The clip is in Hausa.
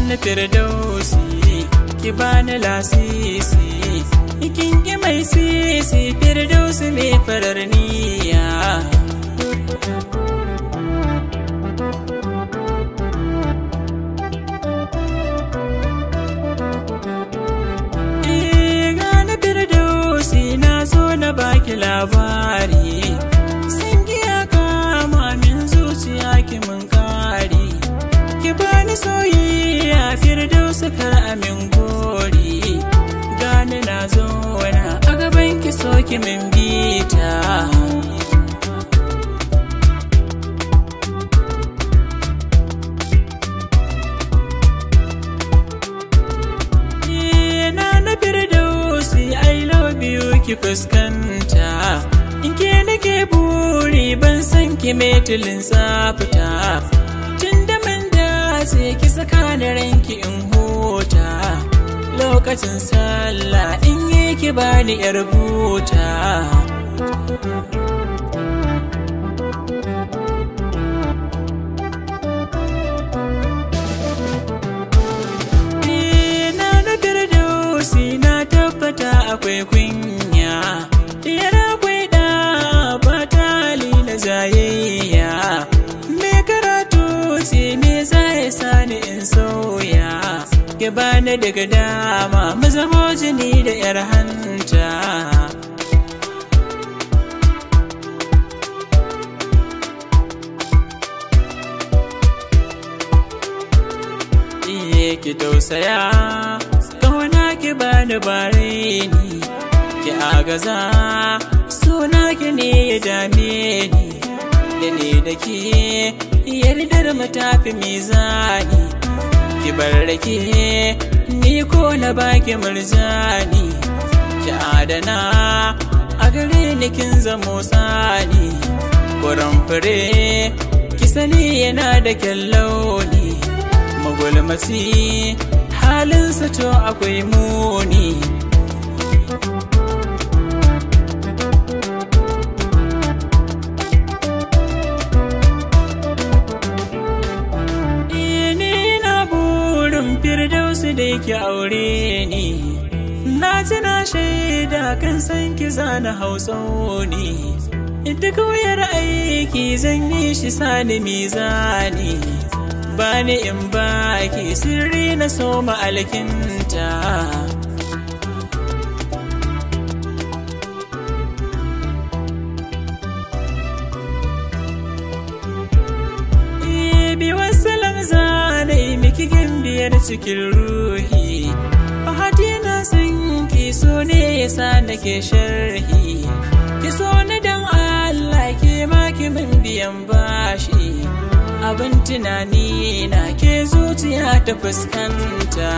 gane firdausi ki bani lasisi kin ki mai sisi firdausi mai farar niyya gane firdausi na so na baki labari sun giya kama min zuciya ki mun kari ki bani soyayya firdausi kar amin gori gane na zo na a gaban ki so ki min bita na firdausi I love you ki fuskanta in ke nake buri ban san ki metilin tsafta tunda man da sai ki saka ni ranki in huta lokacin sallah in yi ki bani yar buta na tabbata akwai kunya diyar akwai da fata na jayayya me karatu ce me zai sani in sauya ke bani daga dama mu zamo jini da yar hanta ki tausaya ki bani bare ni ki agaza suna ki ne ya dame ni da ne da ke yardar matafi mizani ki barrake ni ko na baki murjani ki adana a gare ni kin zamo sani kuran fure ki sani yana da kyan launi magulmaci halinsa to akwai muni ni na burin firdausi da yake aure ni na ji na shaida kan san ki zana hausoni duk wuyar aiki zan yi shi sani mizani bani in baki sirri na soma alkinta bi wasalam zanai miki gimbiyar cikin ruhi fahati na san ki so ne yasa nake sharhi ki so ni dan Allah ke maki min biyan bashi abin tunani na ke zuciya ta fuskanta